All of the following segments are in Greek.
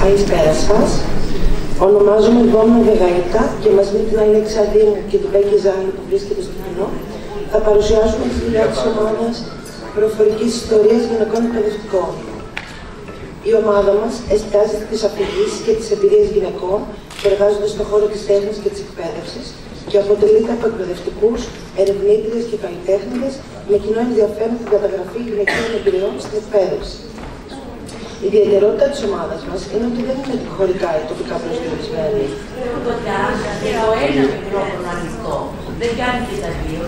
Καλησπέρα σας. Ονομάζομαι Βόμνα Βεγαΐτα και μαζί με την Αλέξα Δήμου και την Μπέκη Ζάλη που βρίσκεται στο κοινό θα παρουσιάσουμε τη δουλειά της ομάδας προφορικής ιστορίας γυναικών εκπαιδευτικών. Η ομάδα μας εστιάζει στις αφηγήσεις και τις εμπειρίες γυναικών που εργάζονται στον χώρο της τέχνης και της εκπαίδευσης και αποτελείται από εκπαιδευτικούς, ερευνήτριες και καλλιτέχνηδες με κοινό ενδιαφέρον την καταγραφή γυναικείων εμπειριών στην εκπαίδευση. Η ιδιαιτερότητα της ομάδας μας είναι ότι δεν είναι χωρικά ή τοπικά προσδιορισμένη. Το ένα μικρόφωνο ανοιχτό, δεν κάνει και τα δύο.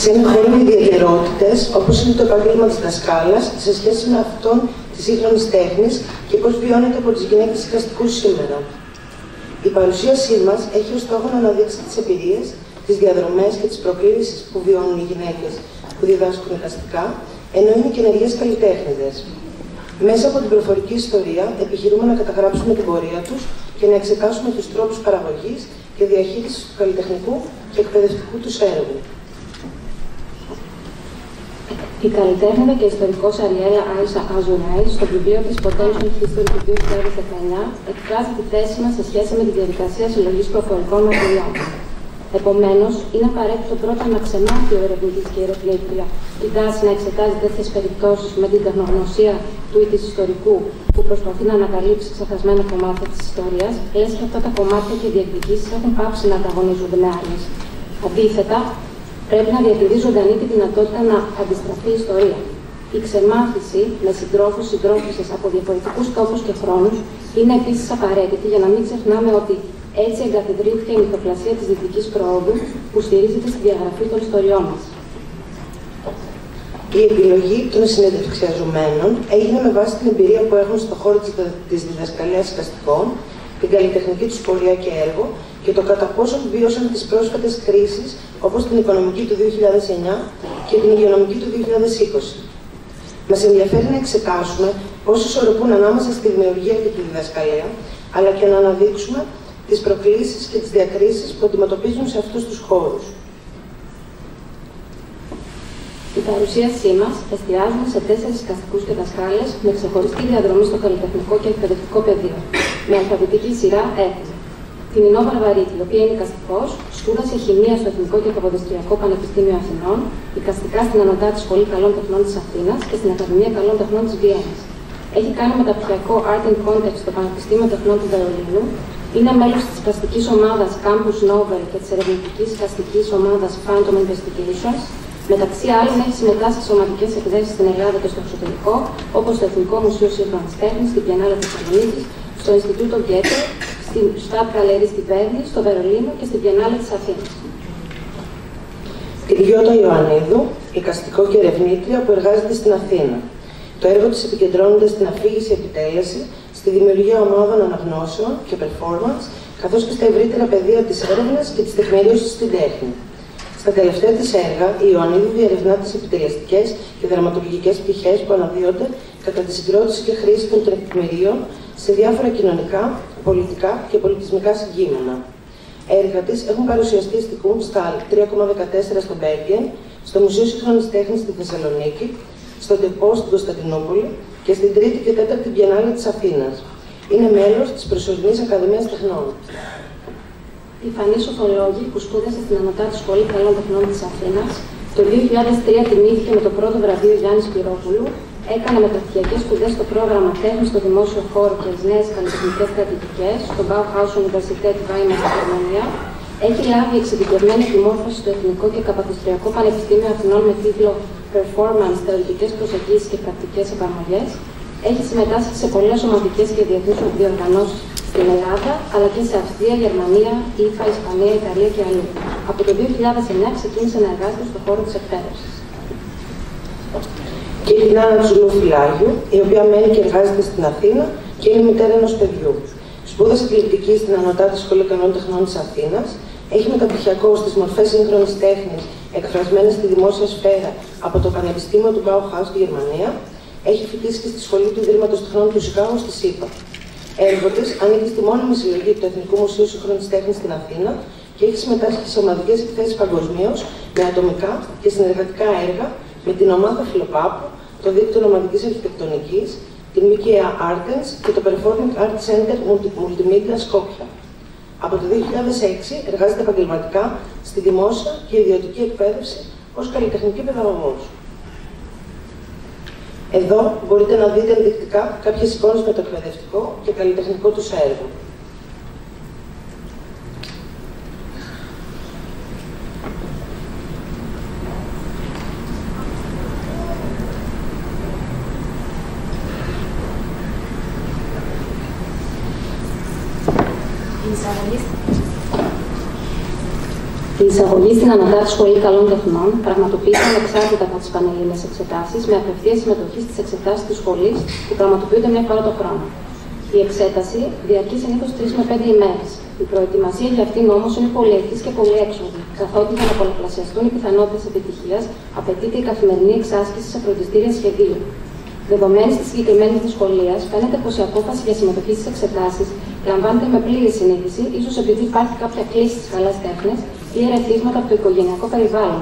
Σε ένα χώρο με ιδιαιτερότητες, όπως είναι το επάγγελμα της δασκάλας, σε σχέση με αυτόν της σύγχρονης τέχνης και πώς βιώνεται από τις γυναίκες εικαστικούς σήμερα. Η παρουσίασή μας έχει ως στόχο να αναδείξει τις εμπειρίες, τις διαδρομές και τις προκλήσεις που βιώνουν οι γυναίκες που διδάσκουν εικαστικά, ενώ είναι και ενεργές καλλιτέχνηδες. Μέσα από την προφορική ιστορία, επιχειρούμε να καταγράψουμε την πορεία τους και να εξετάσουμε τους τρόπους παραγωγής και διαχείρισης του καλλιτεχνικού και εκπαιδευτικού τους έργου. Η καλλιτέχνηδα και ιστορικός Αριέλα Άισα Αζουράη, στο βιβλίο της Potential History του 2019, εκφράζει τη θέση μας σε σχέση με τη διαδικασία συλλογής προφορικών μαρτυριών. Επομένως, είναι απαραίτητο πρώτα να ξεμάθει ο ερευνητής και η ερευνήτρια την τάση να εξετάζει τέτοιες περιπτώσεις με την τεχνογνωσία του ή της ιστορικού που προσπαθεί να ανακαλύψει ξεχασμένα κομμάτια της ιστορίας, λες και αυτά τα κομμάτια και διεκδικήσεις έχουν πάψει να ανταγωνίζονται με άλλες. Αντίθετα, πρέπει να διατηρεί ζωντανή τη δυνατότητα να αντιστραφεί η ιστορία. Η ξεμάθηση με συντρόφους-συντρόφισσες από διαφορετικούς τόπους και χρόνους είναι επίσης απαραίτητη για να μην ξεχνάμε ότι έτσι εγκαθιδρύθηκε η μυθοπλασία της δυτικής προόδου που στηρίζεται στη διαγραφή των ιστοριών μας. Η επιλογή των συνεντευξιαζομένων έγινε με βάση την εμπειρία που έχουν στον χώρο της διδασκαλίας εικαστικών, την καλλιτεχνική τους πορεία και έργο και το κατά πόσο βίωσαν τις πρόσφατες κρίσεις όπως την οικονομική του 2009 και την υγειονομική του 2020. Μας ενδιαφέρει να εξετάσουμε πώς ισορροπούν ανάμεσα στη δημιουργία και τη διδασκαλία, αλλά και να αναδείξουμε τις προκλήσεις και τις διακρίσεις που αντιμετωπίζουν σε αυτούς τους χώρους. Η παρουσίασή μας εστιάζουμε σε 4 εικαστικούς και δασκάλες με ξεχωριστή διαδρομή στο καλλιτεχνικό και εκπαιδευτικό πεδίο, με αλφαβητική σειρά έθνη. Την Ινώ Βαρβαρίτη, η οποία είναι εικαστικός, σπούδασε χημεία στο Εθνικό και Καποδιστριακό Πανεπιστήμιο Αθηνών, εικαστικά στην Ανωτάτη Σχολή Καλών Τεχνών της Αθήνας και στην Ακαδημία Καλών Τεχνών της Βιέννης. Έχει κάνει μεταπτυχιακό Art in Context στο Πανεπιστήμιο Τεχνών του Βερολίνου. Είναι μέλος της εικαστικής ομάδας Campus Novel και της ερευνητικής εικαστικής ομάδας Phantom Investigations. Μεταξύ άλλων, έχει συμμετάσχει σε σωματικές εκδέσεις στην Ελλάδα και στο εξωτερικό, όπως στο Εθνικό Μουσείο Σύγχρονης Τέχνης, στην Biennale Θεσσαλονίκης, στο Ινστιτούτο Γκέτε, στην Stadt Galerie στη Βέρνη, στο Βερολίνο και στην Biennale της Αθήνας. Την Γιώτα Ιωαννίδου, εικαστικό και ερευνήτρια που εργάζεται στην Αθήνα. Το έργο της επικεντρώνεται στην αφήγηση επιτέλεση, στη δημιουργία ομάδων αναγνώσεων και performance, καθώς και στα ευρύτερα πεδία της έρευνας και της τεκμηρίωσης στην τέχνη. Στα τελευταία της έργα, η Ιωαννίδου διερευνά τις επιτελεστικές και δραματουργικές πτυχές που αναδύονται κατά τη συγκρότηση και χρήση των τεκμηρίων σε διάφορα κοινωνικά, πολιτικά και πολιτισμικά συγκείμενα. Έργα της έχουν παρουσιαστεί στη Kunsthalle 3,14 στο Μπέργεν, στο Μουσείο Σύγχρονης Τέχνης στη Θεσσαλονίκη, στο Τεπό στην Κωνσταντινούπολη και στην 3η και 4η Biennale της Αθήνας. Είναι μέλος της προσωρινής Ακαδημίας Τεχνών. Η Φανή Σοφολόγη, που σπούδασε στην Ανωτάτη Σχολή Καλών Τεχνών της Αθήνας, το 2003 τιμήθηκε με το πρώτο βραβείο Γιάννη Σπυρόπουλου, έκανε μεταπτυχιακές σπουδές στο πρόγραμμα Τέχνης στο Δημόσιο Χώρο και τις νέες καλλιτεχνικές στρατηγικές στο Bauhaus Universität Weimar στη Γερμανία. Έχει λάβει εξειδικευμένη επιμόρφωση στο Εθνικό και Καποδιστριακό Πανεπιστήμιο Αθηνών με τίτλο Performance, Θεωρητικές Προσεγγίσεις και Πρακτικές Εφαρμογές. Έχει συμμετάσχει σε πολλές σωματικές και διεθνείς διοργανώσεις στην Ελλάδα, αλλά και σε Αυστρία, Γερμανία, ΙΦΑ, Ισπανία, Ιταλία και αλλού. Από το 2009 ξεκίνησε να εργάζεται στον χώρο της εκπαίδευσης. Και η Νάνα Τσουλού Φιλάγιου, η οποία μένει και εργάζεται στην Αθήνα και είναι μητέρα ενός παιδιού. Σπούδασε τηλεοπτική στην Ανωτάτη Σχολή Καλών Τεχνών της Αθήνας, έχει μεταπτυχιακό στις μορφές σύγχρονης τέχνης εκφρασμένες στη δημόσια σφαίρα από το Πανεπιστήμιο του Bauhaus στη Γερμανία, έχει φοιτήσει και στη Σχολή του Ιδρύματος Τεχνών του Σικάγο στη ΣΥΠΑ. Έργο της ανήκει στη μόνιμη συλλογή του Εθνικού Μουσείου Σύγχρονης Τέχνης στην Αθήνα και έχει συμμετάσχει σε ομαδικές εκθέσεις παγκοσμίως με ατομικά και συνεργατικά έργα με την ομάδα Φιλοπάπου, το Δίκτυο Ομαδικής Αρχιτεκτονικής, την Μίκαια Artens και το Performing Arts Center Multimedia Skopje. Από το 2006 εργάζεται επαγγελματικά στη δημόσια και ιδιωτική εκπαίδευση ως καλλιτεχνική παιδαγωγός. Εδώ μπορείτε να δείτε ενδεικτικά κάποιες εικόνες με το εκπαιδευτικό και καλλιτεχνικό τους έργο. Η εισαγωγή στην Ανατάτη Σχολή Καλών Τεχνών πραγματοποιείται ανεξάρτητα από τις πανελλήνιες εξετάσεις, με απευθεία συμμετοχή στις εξετάσεις της σχολής που πραγματοποιούνται μια φορά το χρόνο. Η εξέταση διαρκεί συνήθως 3 με 5 ημέρες. Η προετοιμασία για αυτήν όμως είναι πολυετής και πολυέξοδη, καθότι για να πολλαπλασιαστούν οι πιθανότητες επιτυχίας απαιτείται η καθημερινή εξάσκηση σε φροντιστήρια σχεδίου. Δεδομένη τη συγκεκριμένη δυσκολία, φαίνεται πως η απόφαση για συμμετοχή στις εξετάσεις λαμβάνεται με πλήρη συνείδηση, ίσως επειδή υπάρχει κάποια κλίση στις καλές τέχνες ή ερεθίσματα από το οικογενειακό περιβάλλον.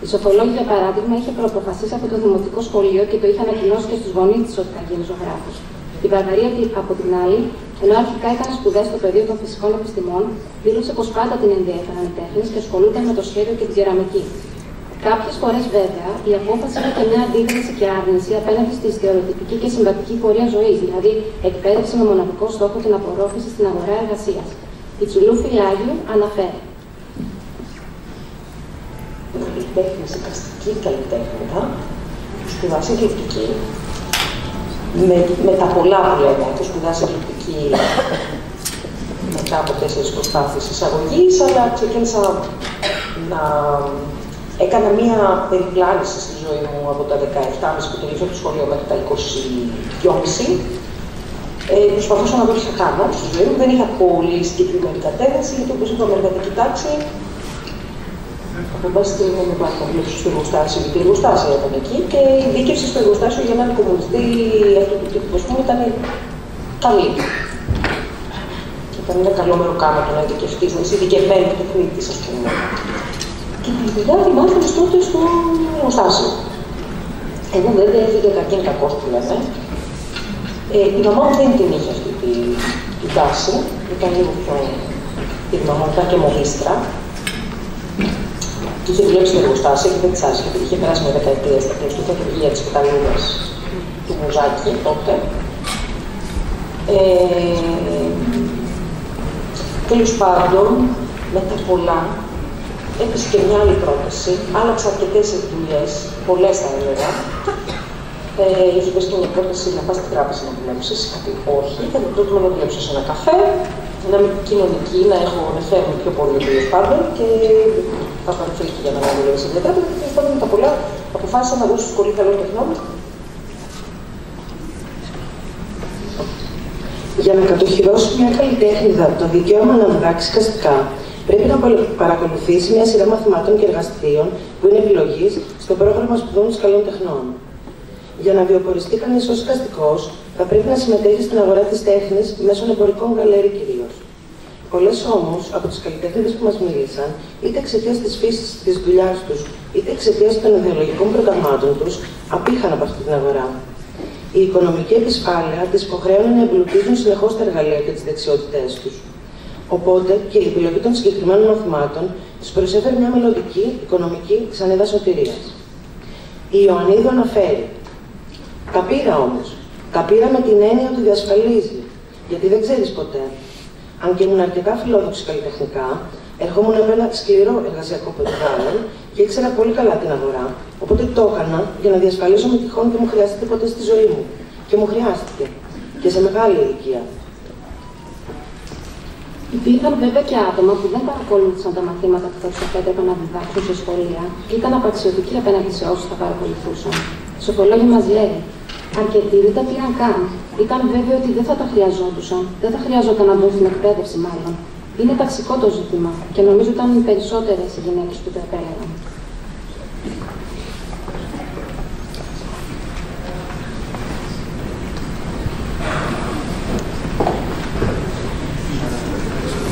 Η Σοφολόγη, για παράδειγμα, είχε προαποφασίσει από το δημοτικό σχολείο και το είχε ανακοινώσει και στους γονείς της ότι θα γίνει ζωγράφος. Η Βαρβαρία, από την άλλη, ενώ αρχικά έκανε σπουδές στο πεδίο των φυσικών επιστημών, δήλωσε πως πάντα την ενδιέφεραν οι τέχνες και ασχολούταν με το σχέδιο και την κεραμική. Κάποιες φορές, βέβαια, η απόφαση είναι και μια αντίδραση και άρνηση απέναντι στη στερεοτυπική και συμβατική πορεία ζωής, δηλαδή εκπαίδευση με μοναδικό στόχο την απορρόφηση στην αγορά εργασίας. Η Τσουλού Φιλάγιου αναφέρει. Η τέχνη, η καστική καλλιτέχνητα, σπουδάσει εκλειπτική. Με τα πολλά που λέμε, το σπουδάσει εκλειπτική μετά από 4 προσπάθειες εισαγωγής, αλλά ξεκίνησα να έκανα μία περιπλάνηση στη ζωή μου από τα 17,5 που τελείωσα το σχολείο μέχρι τα 22,5. Προσπαθούσα να δω τι θα κάνω στη ζωή μου. Δεν είχα πολύ συγκεκριμένη κατεύθυνση, γιατί όπως είπαμε, εργατική τάξη. Από πάση στιγμή μου υπάρχει γλώσσα στο εργοστάσιο, γιατί η εργοστάσια ήταν εκεί και η δίκευση στο εργοστάσιο για έναν κομμουνιστή αυτού του τύπου, ας πούμε, ήταν καλή. Ήταν ένα καλό μεροκάμα το να ειδικευτείς, να είσαι ειδικευμένη τεχνίτης, ας πούμε. Και τη δουλειά τη μάθαμε τότε στο εργοστάσιο. Εγώ βέβαια έφυγε κακήν κακός που λέμε. Η μαμά μου δεν την είχε αυτή την τάση, ήταν λίγο πιο. Η μαμά μου ήταν και μολύστρα. Και είχε δουλέψει στο εργοστάσιο και δεν της άρεσε, γιατί είχε περάσει μια δεκαετία στα κλειστούχα χειρουργεία της Πεταλούδας του Μουζάκη τότε. Τέλος πάντων, μετά πολλά, έπεσε και μια άλλη πρόταση. Άλλαξα αρκετές δουλειές, πολλές θα έλεγα. Είχε πέσει και μια πρόταση να πας στην τράπεζα να δουλέψεις. Κάτι όχι. Θα την πρότειμα να δουλέψω σε ένα καφέ, να είμαι κοινωνική, να φέρνω πιο πολύ τέλος πάντων και θα παρουσιάσει για να δουλέψω σε μια τράπεζα. Τέλος πάντων, με τα πολλά αποφάσισα να βγω στη Σχολή Καλών Τεχνών. Για να κατοχυρώσει μια καλλιτέχνηδα το δικαίωμα να διδάξει καστικά, πρέπει να παρακολουθήσει μια σειρά μαθημάτων και εργαστηρίων που είναι επιλογής στο πρόγραμμα σπουδών της Καλών Τεχνών. Για να βιοποριστεί κανείς ως καστικός, θα πρέπει να συμμετέχει στην αγορά της τέχνης μέσω εμπορικών γκαλέρι κυρίως. Πολλές όμως από τις καλλιτέχνηδες που μας μίλησαν, είτε εξαιτίας της φύσης της δουλειάς τους, είτε εξαιτίας των ιδεολογικών προγραμμάτων τους, απήχαν από αυτή την αγορά. Η οικονομική επισφάλεια τις υποχρέωνε να εμπλουτίζουν συνεχώς τα εργαλεία και τις δεξιότητές τους. Οπότε και η επιλογή των συγκεκριμένων μαθημάτων τους προσέφερε μια μελλοντική οικονομική ξανίδα σωτηρίας. Η Ιωαννίδου αναφέρει. Τα πήρα όμως. Τα πήρα με την έννοια ότι διασφαλίζει, γιατί δεν ξέρεις ποτέ. Αν και ήμουν αρκετά φιλόδοξη καλλιτεχνικά, ερχόμουν από ένα σκληρό εργασιακό περιβάλλον και ήξερα πολύ καλά την αγορά. Οπότε το έκανα για να διασφαλίσω με τυχόν και μου χρειάζεται ποτέ στη ζωή μου. Και μου χρειάστηκε. Και σε μεγάλη ηλικία. Υπήρχαν βέβαια και άτομα που δεν παρακολούθησαν τα μαθήματα που θα τους επέτρεπαν να διδάξουν σε σχολεία και ήταν απαξιωτικοί απέναντι σε όσους τα παρακολουθούσαν. Οι σοφολόγοι μας λέει, αρκετοί δεν τα πήραν καν. Ήταν βέβαιο ότι δεν θα τα χρειαζόντουσαν, δεν θα χρειαζόταν να μπουν στην εκπαίδευση μάλλον. Είναι ταξικό το ζήτημα και νομίζω ήταν οι περισσότερες οι γυναίκες που το επέλεγαν.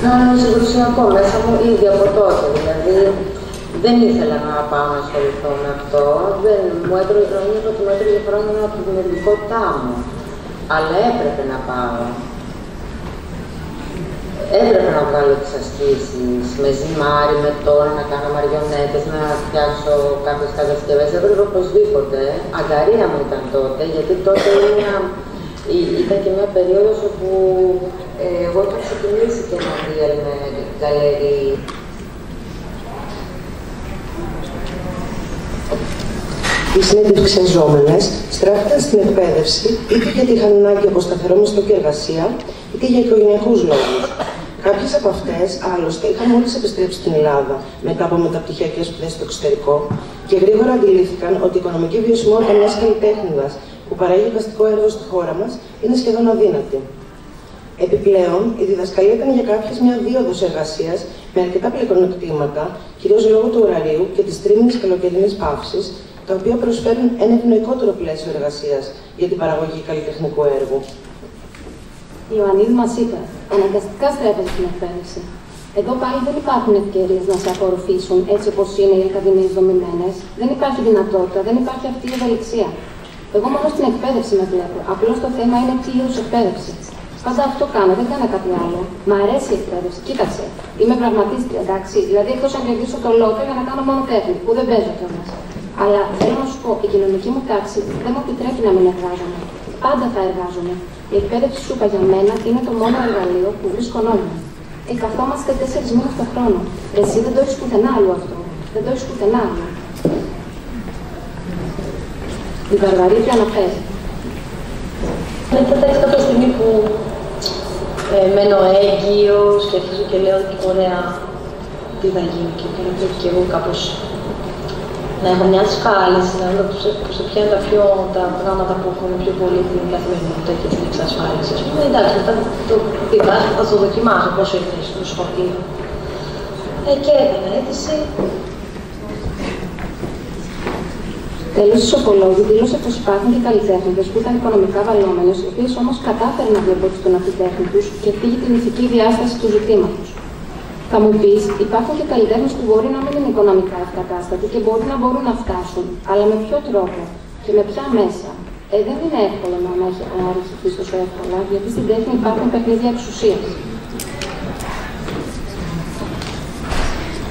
Να συγκρουσιακό μέσα μου ήδη από τότε, δηλαδή δεν ήθελα να πάω να ασχοληθώ με αυτό, μου έτρωγε χρόνια από το μέτρο για χρόνια από τη δημιουργικότητά μου. αλλά έπρεπε να πάω. Έπρεπε να βγάλω τις ασκήσεις, με ζυμάρι, με τόνα, να κάνω μαριονέτες, να φτιάξω κάποιες κατασκευές. Έπρεπε οπωσδήποτε. Αγκαρία μου ήταν τότε, γιατί τότε ήταν και μια περίοδος όπου εγώ είχα ξεκινήσει και ένα deal με γκαλερί. Οι συνεντευξιαζόμενες στράφηκαν στην εκπαίδευση είτε γιατί είχαν ανάγκη από σταθερό μισθό και εργασία, είτε για οικογενειακούς λόγους. Κάποιες από αυτές, άλλωστε, είχαν μόλις επιστρέψει στην Ελλάδα μετά από μεταπτυχιακές σπουδές στο εξωτερικό και γρήγορα αντιλήφθηκαν ότι η οικονομική βιωσιμότητα μιας καλλιτέχνηδας που παράγει εικαστικό έργο στη χώρα μας είναι σχεδόν αδύνατη. Επιπλέον, η διδασκαλία ήταν για κάποιες μια δίωδος εργασίας με αρκετά πλεονεκτήματα, κυρίως λόγω του ωραρίου και της τρίμηνης καλοκαιρινής παύσης, τα οποία προσφέρουν ένα ευνοϊκότερο πλαίσιο εργασίας για την παραγωγή καλλιτεχνικού έργου. Η Ιωαννίδου μας είπε: αναγκαστικά στρέφεται στην εκπαίδευση. Εδώ πάλι δεν υπάρχουν ευκαιρίες να σε απορροφήσουν έτσι όπως είναι οι ακαδημίες δομημένες. Δεν υπάρχει δυνατότητα, δεν υπάρχει αυτή η ευελιξία. Εγώ μόνο στην εκπαίδευση με βλέπω. Απλώς το θέμα είναι τι είδους εκπαίδευση. Πάντα αυτό κάνω, δεν κάνω κάτι άλλο. Μ' αρέσει η εκπαίδευση. Κοίταξε. Είμαι πραγματίστρια, εντάξει. Δηλαδή, εκτός αν κερδίσω το λότο για να κάνω μόνο τέχνη, που δεν παίζω κιόλας. Αλλά θέλω να σου πω, η κοινωνική μου τάξη δεν μου επιτρέπει να μην εργάζομαι. Πάντα θα εργάζομαι. Η εκπαίδευση σου για μένα είναι το μόνο εργαλείο που βρίσκω νόημα. Καθόμαστε 4 μήνες το χρόνο. Εσύ δεν το έχεις πουθενά άλλο αυτό. Δεν το έχεις πουθενά άλλο. Η Βαρβαρίδη αναφέρει. Μετά κάποια στιγμή που μένω έγκυος και αρχίζω και λέω ωραία, τι θα γίνει και πρέπει και εγώ κάπως να έχω μια σκάλιση, να δω που σε ποια είναι τα πράγματα που έχουν πιο πολύ την καθημερινότητα και την εξασφάλιση. Ας πούμε, εντάξει, μετά το διδάσκω, θα το δοκιμάσω πόσο είναι στο σχολείο. Και έκανα αίτηση. Τέλος, η σοφολόγη δήλωσε πως υπάρχουν και καλλιτέχνηδες που ήταν οικονομικά βαλλόμενες, οι οποίες όμως κατάφεραν να διαπόκειται τον αφιτέχνη τους και φύγει την ηθική διάσταση του ζητήματος. Θα μου πεις, υπάρχουν και καλλιτέχνες που μπορεί να μην είναι οικονομικά ευκατάστατοι και μπορεί να μπορούν να φτάσουν, αλλά με ποιο τρόπο και με ποια μέσα. Δεν είναι εύκολο να αναρριχηθεί τόσο εύκολα, γιατί στην τέχνη υπάρχουν παιχνίδια εξουσίας.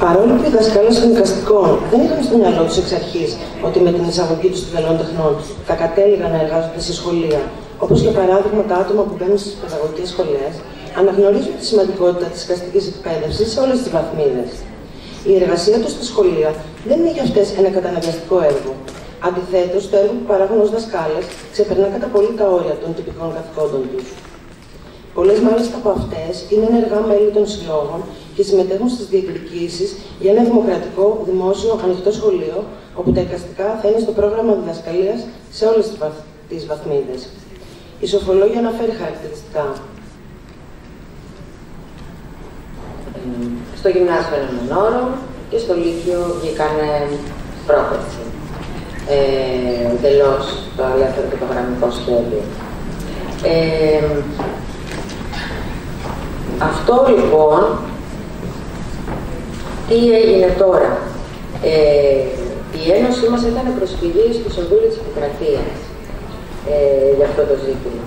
Παρόλο που οι δασκάλες των εικαστικών δεν είχαν στο μυαλό τους εξ αρχής ότι με την εισαγωγή τους των καλών τεχνών θα κατέληγαν να εργάζονται σε σχολεία, όπως για παράδειγμα τα άτομα που μπαίνουν στις παιδαγωγικές σχολές, αναγνωρίζουν τη σημαντικότητα της εικαστικής εκπαίδευσης σε όλες τις βαθμίδες. Η εργασία τους στα σχολεία δεν είναι για αυτές ένα καταναγκαστικό έργο. Αντιθέτως, το έργο που παράγουν ως δασκάλες ξεπερνά κατά πολύ τα όρια των τυπικών καθηκόντων τους. Πολλές μάλιστα από αυτές είναι ενεργά μέλη των συλλόγων και συμμετέχουν στις διεκδικήσεις για ένα δημοκρατικό, δημόσιο, ανοιχτό σχολείο, όπου τα εικαστικά θα είναι στο πρόγραμμα διδασκαλίας σε όλες τις βαθμίδες. Η σοφολόγια αναφέρει χαρακτηριστικά. Στο γυμνάσιο έναν όρο και στο λύκειο βγήκανε πρόπερση. Εντελώς το ελεύθερο και το γραμμικό σχέδιο. Αυτό λοιπόν, τι έγινε τώρα. Η Ένωσή μας έκανε προσφυγή στο Συμβούλιο της Επικρατείας για αυτό το ζήτημα.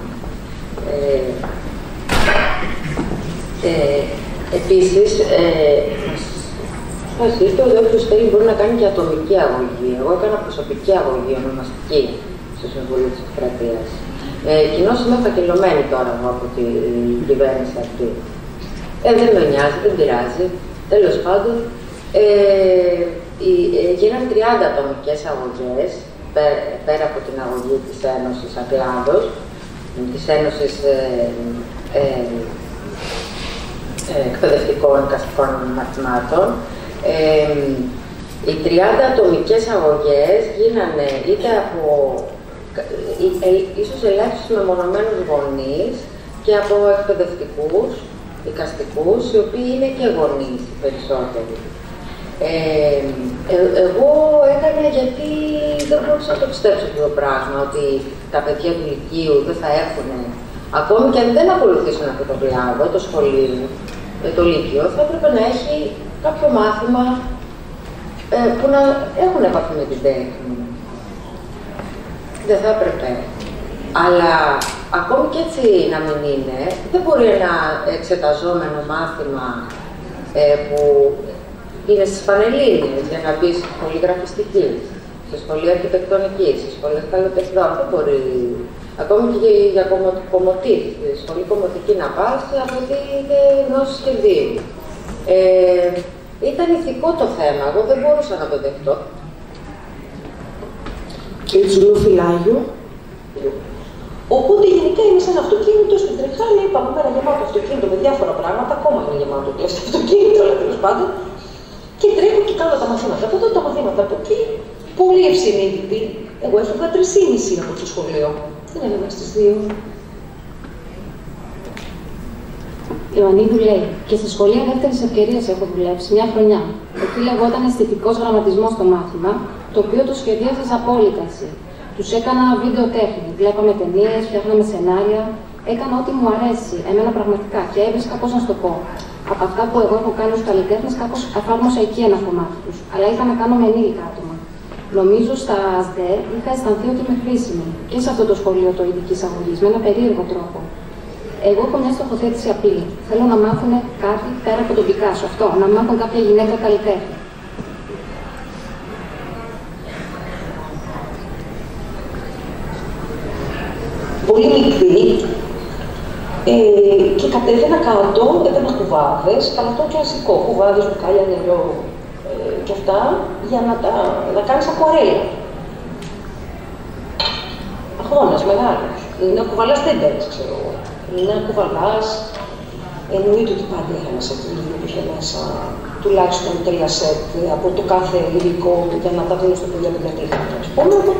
Επίσης, φασίστε ότι όποιος θέλει μπορεί να κάνει και ατομική αγωγή. Εγώ έκανα προσωπική αγωγή, ονομαστική, στο Συμβούλιο της Επικρατείας. Κοινώς είμαι φακελωμένη τώρα από την κυβέρνηση αυτή. Δεν με νοιάζει, δεν πειράζει. Τέλος πάντων, γίνανε 30 ατομικές αγωγές, πέρα από την αγωγή της Ένωσης Ακλάδος, της Ένωσης εκπαιδευτικών εικαστικών μαθημάτων. Οι 30 ατομικές αγωγές γίνανε είτε από ίσως ελάχιστους μεμονωμένους γονείς και από εκπαιδευτικούς, εικαστικούς, οι οποίοι είναι και γονείς περισσότεροι. Εγώ έκανα γιατί δεν μπορούσα να το πιστέψω αυτό το πράγμα, ότι τα παιδιά του λυκείου δεν θα έχουν, ακόμη και αν δεν ακολουθήσουν αυτό το κλάδο, το σχολείο, το λύκειο, θα έπρεπε να έχει κάποιο μάθημα που να έχουν επαφή με την τέχνη. Δεν θα έπρεπε. Αλλά ακόμη και έτσι να μην είναι, δεν μπορεί ένα εξεταζόμενο μάθημα που είναι στις Πανελλήνιες για να μπει στη σχολή γραφιστικής, στη σχολή αρχιτεκτονικής, στη σχολή καλλιτεχνών, δεν μπορεί. Ακόμη και για κομμωτή, στη σχολή κομμωτική να πας, απαιτείται γνώση σχεδίου. Ήταν ηθικό το θέμα, εγώ δεν μπορούσα να το δεχτώ. Κύριε Τσουλού-Φιλάγιου. Οπότε γενικά είμαι σε ένα αυτοκίνητο στην Τρεχάλη, είπα από μέρα γεμάτο αυτοκίνητο με διάφορα πράγματα, ακόμα είναι γεμάτο το αυτοκίνητο, αλλά τέλος πάντων. Και τρέχω και κάνω τα μαθήματα από εδώ, τα μαθήματα από εκεί. Πολύ ευσυνείδητη. Εγώ έφευγα 3,5 από το σχολείο. Δεν έμενα στις 2. Ιωαννίδου λέει: και στη σχολεία δεύτερης ευκαιρίας έχω δουλέψει μια χρονιά. Εκεί λεγόταν αισθητικός γραμματισμός στο μάθημα, το οποίο το σχεδίασες απόλυτα εσύ. Τους έκανα βίντεο τέχνη, βλέπαμε ταινίες, φτιάχναμε σενάρια. Έκανα ό,τι μου αρέσει, εμένα πραγματικά, και έβρισκα πώς να σου το πω. Από αυτά που εγώ έχω κάνει ως καλλιτέχνης, κάπως εφάρμοσα εκεί ένα κομμάτι τους. Αλλά ήταν να κάνω με ενήλικα άτομα. Νομίζω στα ΑΣΔΕ είχα αισθανθεί ότι είμαι χρήσιμη και σε αυτό το σχολείο το ειδικής αγωγής, με ένα περίεργο τρόπο. Εγώ έχω μια στοχοθέτηση απλή. Θέλω να μάθουν κάτι πέρα από τον Πικάσο. Αυτό, να μάθουν κάποια γυναίκα καλλιτέχνη. Πολύ μικρή και κατέβαινα κάτω, έπαιρνα κουβάδες, αλλά αυτό κλασικό, κουβάδες, μπουκάλια, νερό και αυτά, για να κάνεις ακουαρέλα. Αγώνας μεγάλος. Να κουβαλάς τέντες, ξέρω εγώ. Να κουβαλάς, εννοείται ότι πάντα είχα ένα σετ που είχε μέσα τουλάχιστον 3 σετ από το κάθε υλικό για να τα δίνω στο παιδιά που δεν είχαν. Οπότε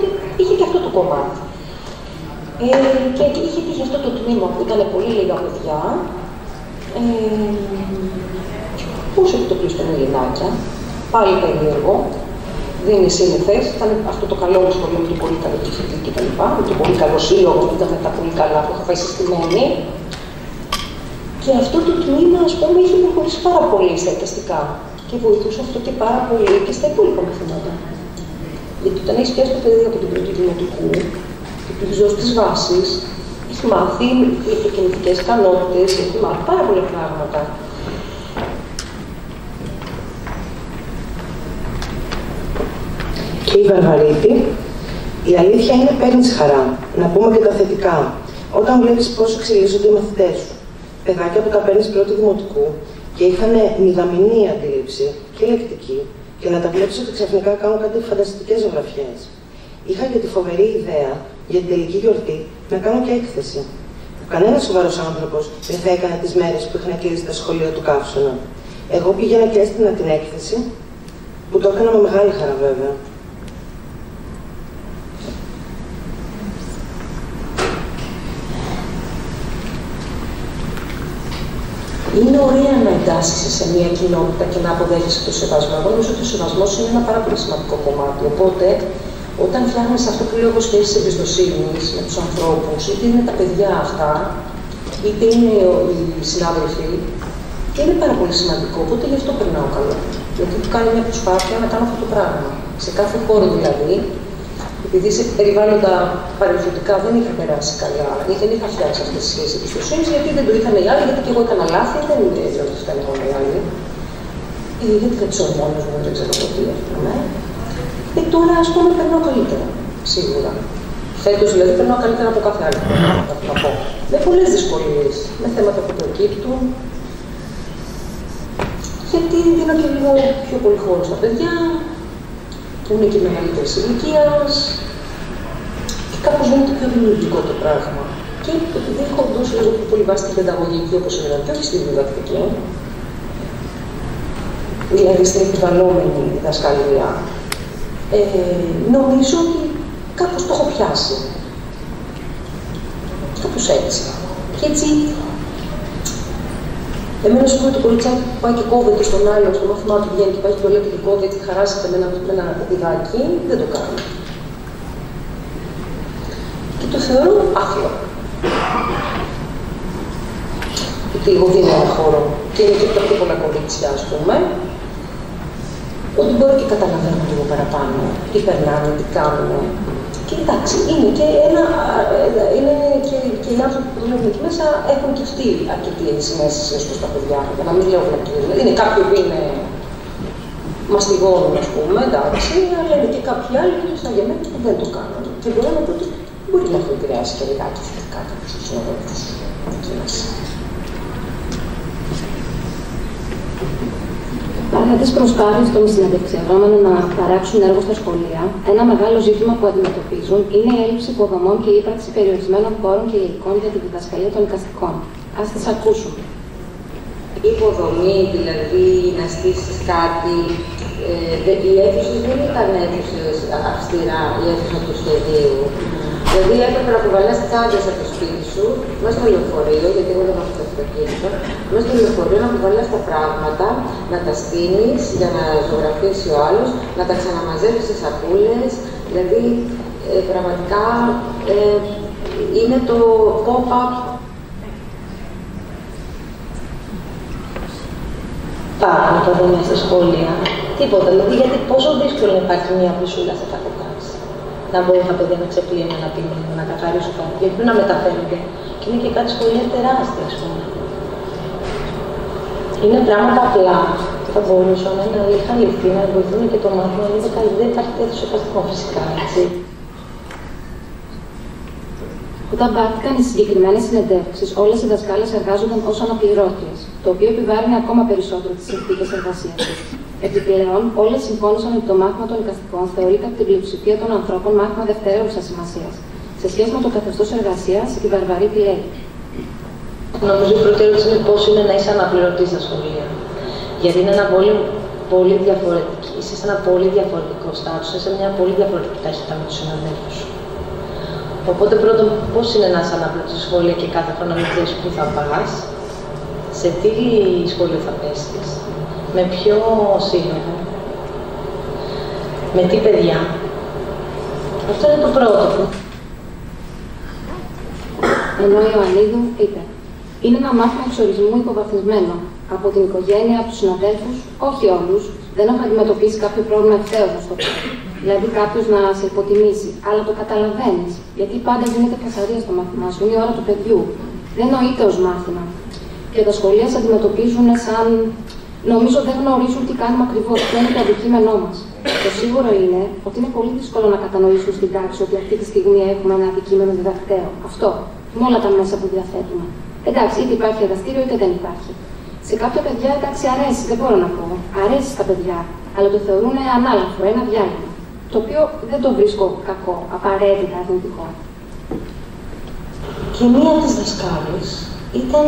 είχε και αυτό το κομμάτι. Και είχε τύχει αυτό το τμήμα που ήταν πολύ λίγα παιδιά, πώς επιτοπλίστων Ελληνάκια, πάλι περίεργο, δεν είναι σύνηθες, ήταν αυτό το καλό μου σχολείο με το πολύ καλό τυχητή κτλ. Με το πολύ καλό σύλλογο που ήταν με τα πολύ καλά που είχα πάει συστημένη. Και αυτό το τμήμα, ας πούμε, είχε προχωρήσει πάρα πολύ στα εικαστικά και βοηθούσε αυτό και πάρα πολύ και στα υπόλοιπα μαθήματα. Γιατί όταν έχεις πιάσει το παιδί από την πρώτη δημοτικού, και του έχεις δώσει τις βάσεις, έχει μάθει ηλεκτροκινητικές ικανότητες, έχει μάθει πάρα πολλά πράγματα. Και η Βαρβαρίτη, η αλήθεια είναι παίρνεις χαρά. Να πούμε και τα θετικά. Όταν βλέπεις πώς εξελίσσονται οι μαθητές σου. Παιδάκια που τα παίρνεις πρώτη δημοτικού και είχαν μηδαμινή αντίληψη και λεκτική, και να τα βλέπεις ότι ξαφνικά κάνουν κάτι φανταστικές ζωγραφιές. Είχα και τη φοβερή ιδέα για την τελική γιορτή να κάνω και έκθεση. Κανένας σοβαρός άνθρωπος δεν θα έκανε τις μέρες που είχαν κλείσει τα σχολεία του Καύσωνα. Εγώ πήγαινα και έστεινα την έκθεση, που το έκανα με μεγάλη χαρά βέβαια. Είναι ωραία να εντάσσεσαι σε μια κοινότητα και να αποδέχεσαι το σεβασμό. Εγώ νομίζω ότι ο σεβασμός είναι ένα πάρα πολύ σημαντικό κομμάτι. Οπότε, όταν φτιάχνεις αυτό που λέω σχέσεις εμπιστοσύνης με τους ανθρώπους, είτε είναι τα παιδιά αυτά, είτε είναι οι συνάδελφοι, και είναι πάρα πολύ σημαντικό. Οπότε γι' αυτό περνάω καλά. Γιατί του κάνω μια προσπάθεια να κάνω αυτό το πράγμα. Σε κάθε χώρο δηλαδή, επειδή σε περιβάλλοντα παρελθοντικά δεν είχα περάσει καλά, δεν είχα φτιάξει αυτές τις σχέσεις εμπιστοσύνης, γιατί δεν το είχαν οι άλλοι, γιατί και εγώ έκανα λάθη, δεν είναι έτσι ότι ήταν μόνο οι άλλοι. Γιατί δεν ξέρω μόνος μου, δεν ξέρω τι, ας πούμε. Τώρα, ας πούμε, περνάω καλύτερα, σίγουρα. Φέτος, δηλαδή, περνάω καλύτερα από κάθε άλλη χρόνο, να πω. Με πολλές δυσκολίες, με θέματα που προκύπτουν. Γιατί δίνω και λίγο πιο πολύ χώρο στα παιδιά, που είναι και μεγαλύτερης ηλικίας, και κάπως γίνεται πιο δημιουργικό το πράγμα. Και επειδή έχω δώσει λίγο πιο πολύ βάση στην παιδαγωγική, όπως είναι, και όχι στη διδακτική, δηλαδή στην επιβαλλόμενη διδασκαλία, νομίζω ότι κάπως το έχω πιάσει. Κάπως έτσι. Και έτσι, εμένα σου πούμε το κοριτσάκι που πάει και κόβεται στον άλλο, στο μάθημά του βγαίνει και πάει και το λέει και κόβεται και χαράσεται με ένα παιδάκι, δεν το κάνω. Και το θεωρώ άθλο. Γιατί εγώ δίνω ένα χώρο και είναι και τα πιο πολλά κορίτσια, ας πούμε, ότι μπορώ και καταλαβαίνω λίγο παραπάνω τι περνάνε, τι κάνουν. Και εντάξει, είναι και οι άνθρωποι που δουλεύουν εκεί μέσα έχουν και αυτοί αρκετή ενσυναίσθηση προς τα παιδιά, για να μην λέω βλακίες. Είναι κάποιοι που είναι μαστιγώνουν, ας πούμε, εντάξει, αλλά είναι και κάποιοι άλλοι που σαν για μένα που δεν το κάνουν. Και μπορώ να πω ότι μπορεί να έχω επηρεάσει και λιγάκι θετικά κάποιους συναδέλφους εκεί μέσα. Παρά τις προσπάθειες των συνεντευξιαζόμενων να παράξουν έργο στα σχολεία, ένα μεγάλο ζήτημα που αντιμετωπίζουν είναι η έλλειψη υποδομών και η ύπαρξη περιορισμένων πόρων και υλικών για τη διδασκαλία των εικαστικών. Ας τις ακούσουμε. Υποδομή, δηλαδή να στήσεις κάτι. Οι αίθουσες δεν ήταν αίθουσες αυστηρά, η αίθουσα του σχεδίου. Δηλαδή έπρεπε να κουβαλάς τσάντες από το σπίτι σου, μέσα στο λεωφορείο, γιατί εγώ δεν έχω το αυτοκίνητο, μέσα στο λεωφορείο να κουβαλάς τα πράγματα, να τα στείνεις για να ζωγραφίσει ο άλλος, να τα ξαναμαζεύεις σε σακούλες. Δηλαδή πραγματικά είναι το pop-up. Υπάρχουν υποδομές στα σχόλια. Τίποτα. Δηλαδή, γιατί πόσο δύσκολο να υπάρχει μια μπουσούλα σε κάθε τάξη. Να μπορεί τα παιδιά να ξεπλύνουν ένα πίνημα, να καθαρίσουν κάτι. Γιατί πρέπει να μεταφέρονται. Και είναι και κάτι σχολεία τεράστια, ας πούμε. Είναι πράγματα απλά. Θα μπορούσαν να είχαν ληφθεί, να βοηθούν και το μάθημα. Δεν υπάρχει τέτοιο σεβαστικό φυσικά, έτσι. Όταν πάρθηκαν οι συγκεκριμένες συνεντεύξεις, όλες οι δασκάλες εργάζονταν ως αναπληρώτριες, το οποίο επιβάρυνε ακόμα περισσότερο τις συνθήκες εργασίας τους. Επιπλέον, όλες συμφώνησαν ότι το μάθημα των εικαστικών θεωρείται από την πλειοψηφία των ανθρώπων μάθημα δευτερεύουσας σημασίας. Σε σχέση με το καθεστώς εργασίας, η Βαρβαρή τι λέει. Νομίζω η πρώτη ερώτηση είναι πώς είναι να είσαι αναπληρωτής στα σχολεία. Γιατί είναι ένα πολύ διαφορετικό, είσαι σε ένα πολύ διαφορετικό στάτους, είσαι σε μια πολύ διαφορετική ταχύτητα με τους συναδέλφους σου. Οπότε πρώτον, πώς είναι να είσαι αναπληρωτής στη σχολεία και κάθε χρόνο να μην ξέρεις πού θα πας, σε τι σχολείο θα πέσεις, με ποιο σύλλογο, με τι παιδιά. Αυτό είναι το πρώτο. Ενώ η Ιωαννίδου είπε, είναι ένα μάθημα εξορισμού υποβαθμισμένο. Από την οικογένεια, από τους συναδέλφους, όχι όλους, δεν έχω αντιμετωπίσει κάποιο πρόβλημα ευθέως στο πω. Δηλαδή κάποιος να σε υποτιμήσει, αλλά το καταλαβαίνεις. Γιατί πάντα δίνεται φασαρία στο μάθημά σου, είναι η ώρα του παιδιού. Δεν νοείται ως μάθημα. Και τα σχολεία σε αντιμετωπίζουν σαν. Νομίζω δεν γνωρίζουν τι κάνουμε ακριβώς, ποιο είναι το αντικείμενό μας. Το σίγουρο είναι ότι είναι πολύ δύσκολο να κατανοήσουν στην τάξη ότι αυτή τη στιγμή έχουμε ένα αντικείμενο διδακτέο. Αυτό, με όλα τα μέσα που διαθέτουμε. Εντάξει, είτε υπάρχει εργαστήριο είτε δεν υπάρχει. Σε κάποια παιδιά, εντάξει, αρέσει, δεν μπορώ να πω. Αρέσει στα παιδιά, αλλά το θεωρούν ανάλαφρο, ένα διάλειμμα. Το οποίο δεν το βρίσκω κακό, απαραίτητα αρνητικό. Και μία από τις δασκάλες ήταν.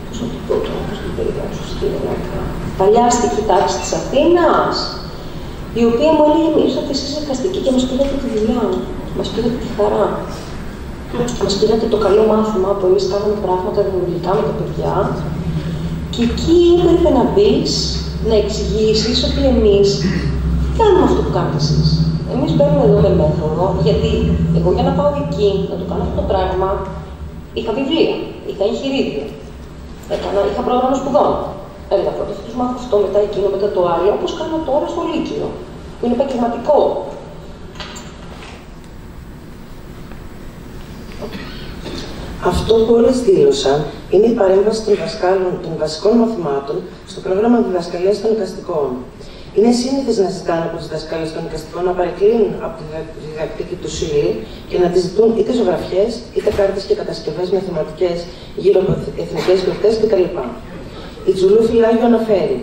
Πώς να το πω τώρα, πώς την περιγράψω στη γυναίκα. Παλιά αστική τάξη της Αθήνας, η οποία μου έλεγε: ήρθατε εσείς εικαστικοί και μας πήρατε τη δουλειά, μας πήρατε τη χαρά. Μας πήρατε το καλό μάθημα που εμείς κάναμε πράγματα δημιουργικά με τα παιδιά. Και εκεί έπρεπε να μπεις, να εξηγήσεις ότι εμείς δεν κάνουμε αυτό που κάνετε εσείς. Εμείς μπαίνουμε εδώ με μέθοδο, γιατί εγώ για να πάω εκεί, να το κάνω αυτό το πράγμα, είχα βιβλία, είχα εγχειρίδια, είχα πρόγραμμα σπουδών. Έλεγα πρώτα θα τους μάθω αυτό, μετά εκείνο, μετά το άλλο, όπως κάνω τώρα στο Λύκειο, που είναι επαγγελματικό. Αυτό που όλες δήλωσαν είναι η παρέμβαση των δασκάλων των βασικών μαθημάτων στο πρόγραμμα διδασκαλίας των εικαστικών. Είναι σύνηθες να ζητάνε από τους δασκάλες των εικαστικών να παρεκκλίνουν από τη διδακτική του ύλη και να τις ζητούν είτε ζωγραφιές, είτε κάρτες και κατασκευές μαθηματικές γύρω από εθνικές γιορτές κτλ. Η Τζουλού Φιλάγιο αναφέρει: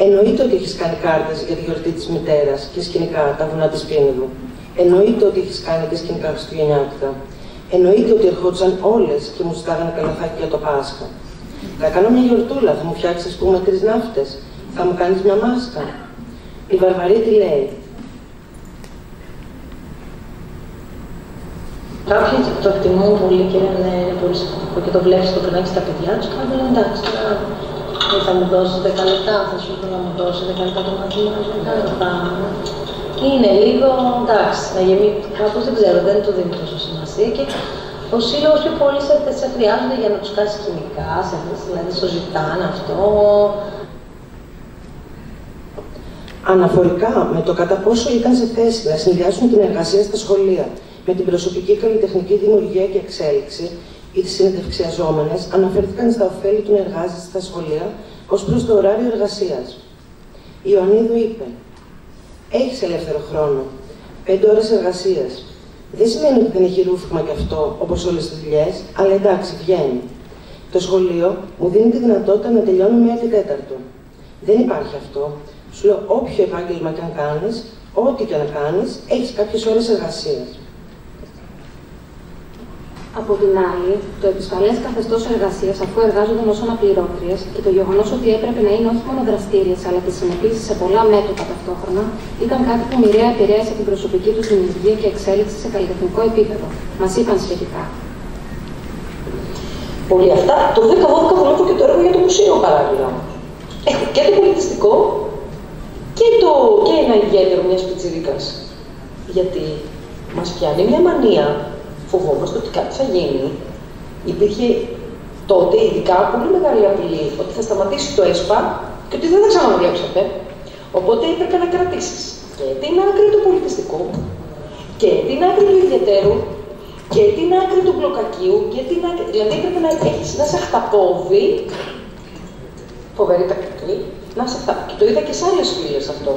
εννοείται ότι έχεις κάνει κάρτες για τη γιορτή της μητέρας και σκηνικά τα βουνά της Πίνιδου. Εννοείται ότι έχεις κάνει και σκηνικά χριστουγεννιάτικα. Εννοείται ότι ερχόντουσαν όλες και μου ζητάγανε καλαθάκι για το Πάσχα. Θα κάνω μια γιορτούλα, θα μου φτιάξεις, ας πούμε, 3 ναύτες, θα μου κάνεις μια μάσκα. Η Βαρβαρή τι λέει. Κάποιοι το εκτιμούν πολύ και είναι πολύ σημαντικό και το βλέπεις το περνάει στα παιδιά τους και λένε εντάξει, θα μου δώσεις 10 λεπτά, θα σου πω να μου δώσεις 10 λεπτά το μαθήμα, 10 λεπτά. Είναι λίγο, εντάξει, να γεμίσει κάπως, δεν ξέρω, δεν του δίνει τόσο σημασία και ο σύλλογος πιο πολύ σε χρειάζονται για να τους κάνεις χημικά, δηλαδή στο ζητάνε αυτό. Αναφορικά με το κατά πόσο ήταν σε θέση να συνδυάσουν την εργασία στα σχολεία με την προσωπική καλλιτεχνική δημιουργία και εξέλιξη, οι συνεντευξιαζόμενες αναφέρθηκαν στα ωφέλη του να εργάζεται στα σχολεία ως προς το ωράριο εργασίας. Η Ιωαννίδου είπε: «Έχεις ελεύθερο χρόνο, 5 ώρες εργασίας. Δεν σημαίνει ότι δεν έχει ρούφημα κι αυτό, όπως όλες τις δουλειές, αλλά εντάξει, βγαίνει. Το σχολείο μου δίνει τη δυνατότητα να τελειώνω με 1/4. Δεν υπάρχει αυτό. Σου λέω, όποιο επάγγελμα και αν κάνεις, ό,τι και να κάνεις, έχεις κάποιες ώρες εργασίας». Από την άλλη, το επισφαλές καθεστώς εργασίας, αφού εργάζονταν ως αναπληρώτριες, και το γεγονός ότι έπρεπε να είναι όχι μόνο δραστήριες, αλλά και συνεπείς σε πολλά μέτωπα ταυτόχρονα, ήταν κάτι που μοιραία επηρέασε την προσωπική τους δημιουργία και εξέλιξη σε καλλιτεχνικό επίπεδο. Μας είπαν σχετικά. Πολύ αυτά. Το 10-12 δουλεύω και το έργο για το μουσείο παράλληλα. Έχω και το πολιτιστικό και ένα ιδιαίτερο μιας πιτσιρίκας. Γιατί μας πιάνει μια μανία. Φοβόμαστε ότι κάτι θα γίνει. Υπήρχε τότε ειδικά πολύ μεγάλη απειλή ότι θα σταματήσει το ΕΣΠΑ και ότι δεν θα ξαναδουλέψετε. Οπότε έπρεπε να κρατήσεις και την άκρη του πολιτιστικού και την άκρη του ιδιαίτερου και την άκρη του μπλοκακίου και την άκρη. Δηλαδή έπρεπε να έχεις να σε χταπόδι. Φοβερή τακτική. Να σε χταπόδι. Και το είδα και σε άλλες φίλες αυτό.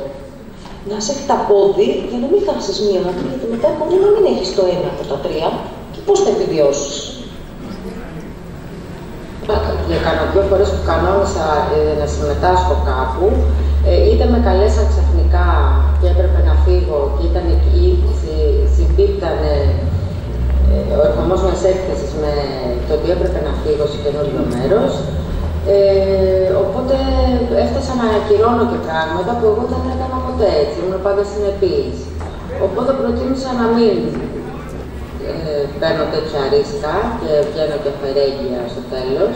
Να σε χταπόδι για να μην χάσεις μία άκρη, γιατί μετά μπορεί να μην έχεις το ένα από τα 3 και πώς θα επιβιώσεις. Για κάνα 2 φορές που κανόνισα να συμμετάσχω κάπου, είτε με καλέσαν ξαφνικά και έπρεπε να φύγω και ήταν εκεί, συμπίπτανε ο ερχομός μιας έκθεσης με το ότι έπρεπε να φύγω σε καινούριο μέρος. Οπότε έφτασα να ακυρώνω και πράγματα που εγώ δεν έκανα ποτέ έτσι, ήμουν πάντα συνεπής. Οπότε προτίμησα να μην παίρνω τέτοια ρίσκα και βγαίνω και φερέγγια στο τέλος.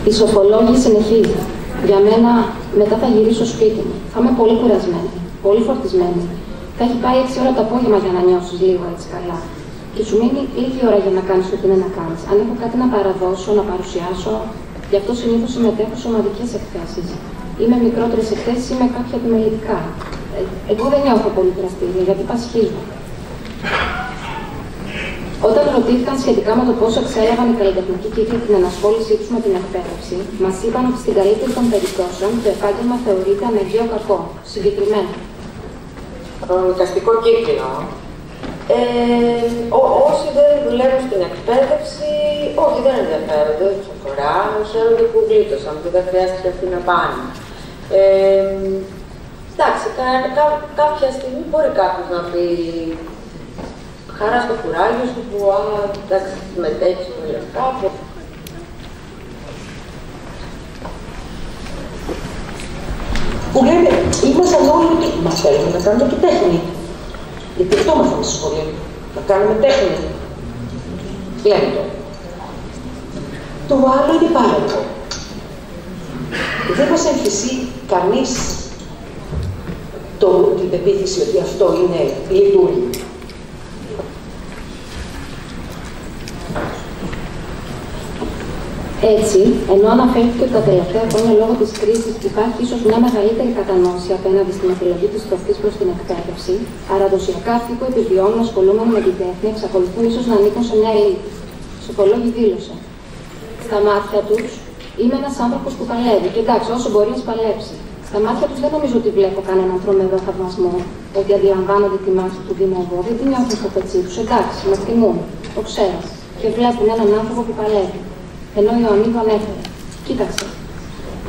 Η σοφολόγη συνεχίζει. Για μένα, μετά θα γυρίσω σπίτι μου. Θα είμαι πολύ κουρασμένη, πολύ φορτισμένη. Θα έχει πάει 6 ώρα το απόγευμα για να νιώσεις λίγο έτσι καλά. Και σου μείνει λίγη ώρα για να κάνεις ό,τι είναι να κάνεις. Αν έχω κάτι να παραδώσω, να παρουσιάσω, γι' αυτό συνήθως συμμετέχω σε ομαδικές εκθέσεις. Ή με μικρότερες εκθέσεις ή με κάποια επιμελητικά. Εγώ δεν νιώθω πολύ δραστήρια, γιατί πασχίζω. Όταν ρωτήθηκαν σχετικά με το πόσο εξέλαβαν οι καλλιτεχνικοί κύκλοι την ενασχόλησή τους με την εκπαίδευση, μας είπαν ότι στην καλύτερη των περιπτώσεων το επάγγελμα θεωρείται αναγκαίο κακό. Συγκεκριμένα. Προνομικαστικό κύκλο. Όσοι δεν δουλεύουν στην εκπαίδευση, όχι, δεν ενδιαφέρονται, δεν τους αφορά, χαίρονται που γλίτωσαν, που δεν χρειάστηκε αυτοί να πάνε. Εντάξει, κάποια στιγμή μπορεί κάποιος να πει χαρά στο κουράγιο σου που εντάξει, μετέχεις με λεφτά. Που λένε, ήμασταν όλοι ότι μας θέλουμε να κάνουμε και τέχνη. Γιατί αυτό μάθαμε στη σχολή, να κάνουμε τέχνη. Λένε το. Το άλλο είναι πάροχο. Δεν μας εμφυσεί κανείς την πεποίθηση ότι αυτό είναι λειτουργεί. Έτσι, ενώ αναφέρθηκε ότι τα τελευταία χρόνια λόγω της κρίσης υπάρχει ίσως μια μεγαλύτερη κατανόηση απέναντι στην επιλογή της τροφής προς την εκπαίδευση, παραδοσιακά αυτοί που επιβιώνουν ασχολούμενοι με την τέχνη εξακολουθούν ίσως να ανήκουν σε μια ελίτ. Σοφολόγη δήλωσε. Στα μάτια τους είμαι ένας άνθρωπος που παλεύει και εντάξει, όσο μπορεί να παλέψει. Στα μάτια τους δεν νομίζω ότι βλέπω κανέναν τρομερό θαυμασμό, ότι αντιλαμβάνονται τη μάχη που δίνω εγώ, δεν την νιώθουν στο πετσί τους. Εντάξει, με εκτιμούν, το ξέρω, και βλέπουν έναν άνθρωπο που παλεύει. Ενώ η Ιωαννίδου ανέφερε. Κοίταξε.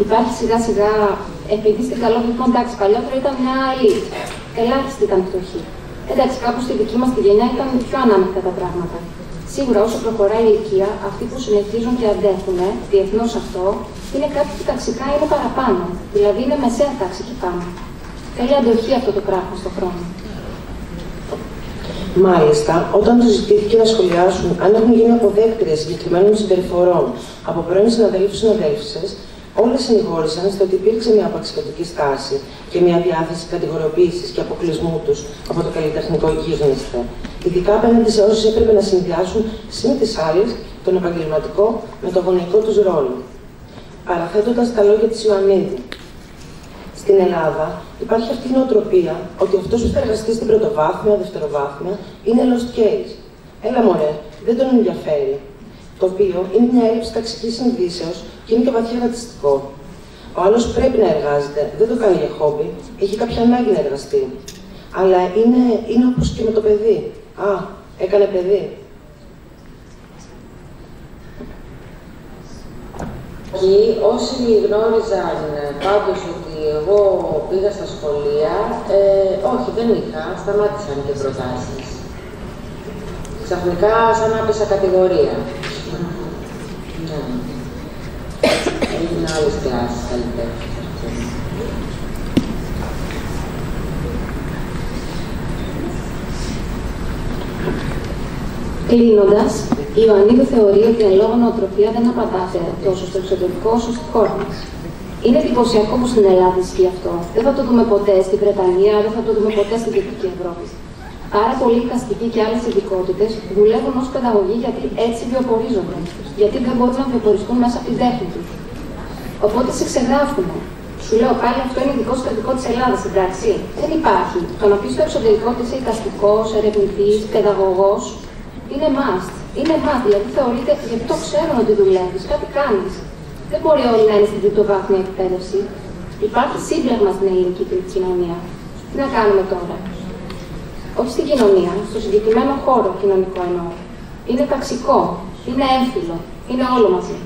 Υπάρχει σιγά σιγά, επειδή στην καλό βήμα, εντάξει, παλιότερα ήταν μια ελίτ. Ελάχιστοι ήταν φτωχοί. Εντάξει, κάπου στη δική μας τη γενιά ήταν πιο ανάμεικτα τα πράγματα. Σίγουρα όσο προχωράει η ηλικία, αυτοί που συνεχίζουν και αντέχουν διεθνώς αυτό, είναι κάτι που ταξικά είναι παραπάνω. Δηλαδή είναι μεσαία τάξη και πάνω. Θέλει αντοχή αυτό το πράγμα στον χρόνο. Μάλιστα, όταν τους ζητήθηκε να σχολιάσουν αν έχουν γίνει αποδέκτριες συγκεκριμένων συμπεριφορών από πρώην συναδέλφους-συναδέλφισες, όλες συνηγόρησαν στο ότι υπήρξε μια απαξιωτική στάση και μια διάθεση κατηγοριοποίησης και αποκλεισμού τους από το καλλιτεχνικό γίγνεσθε, ειδικά απέναντι σε όσους έπρεπε να συνδυάσουν συν τις άλλες τον επαγγελματικό με το γονεϊκό τους ρόλο. Παραθέτοντας τα λόγια της Ιωαννίδη. Στην Ελλάδα υπάρχει αυτή η νοοτροπία ότι αυτός που θα εργαστεί στην πρωτοβάθμια, δευτεροβάθμια, είναι lost case. Έλα μωρέ, δεν τον ενδιαφέρει. Το οποίο είναι μια έλλειψη ταξικής συνειδήσεως και είναι και βαθιά ρατσιστικό. Ο άλλος πρέπει να εργάζεται, δεν το κάνει για χόμπι, έχει κάποια ανάγκη να εργαστεί. Αλλά είναι όπως και με το παιδί. Α, έκανε παιδί. Εκεί όσοι γνώριζαν πάντως ότι εγώ πήγα στα σχολεία, όχι δεν είχα, σταμάτησαν και προτάσεις. Ξαφνικά σαν να πέσα κατηγορία. Ναι. Έγιναν άλλες κλάσεις καλύτερα. Κλείνοντας, η Ιωαννίδου θεωρεί ότι η εν λόγω νοοτροπία δεν απαντάται τόσο στο εξωτερικό όσο στη χώρα μας. Είναι εντυπωσιακό που στην Ελλάδα ισχύει αυτό. Δεν θα το δούμε ποτέ στη Βρετανία, δεν θα το δούμε ποτέ στην Δυτική Ευρώπη. Πάρα πολλοί δικαστικοί και άλλες ειδικότητες δουλεύουν ως παιδαγωγοί γιατί έτσι βιοπορίζονται. Γιατί δεν μπορούν να βιοποριστούν μέσα από την τέχνη τους. Οπότε σε ξεγράφουν. Σου λέω πάλι αυτό είναι ειδικό κρατικό της Ελλάδας, εντάξει. Δεν υπάρχει. Το να πει στο εξωτερικό ότι είσαι δικαστικός, ερευνητής, παιδαγωγός, είναι must. Είναι must, δηλαδή θεωρείται γιατί το ξέρουν ότι δουλεύεις, κάτι κάνεις. Δεν μπορεί όλοι να είναι στην τριτοβάθμια εκπαίδευση. Υπάρχει σύμπλεγμα στην ελληνική κοινωνία. Τι να κάνουμε τώρα? Όχι στην κοινωνία, στο συγκεκριμένο χώρο κοινωνικό εννοώ. Είναι ταξικό, είναι έμφυλο, είναι όλο μαζί.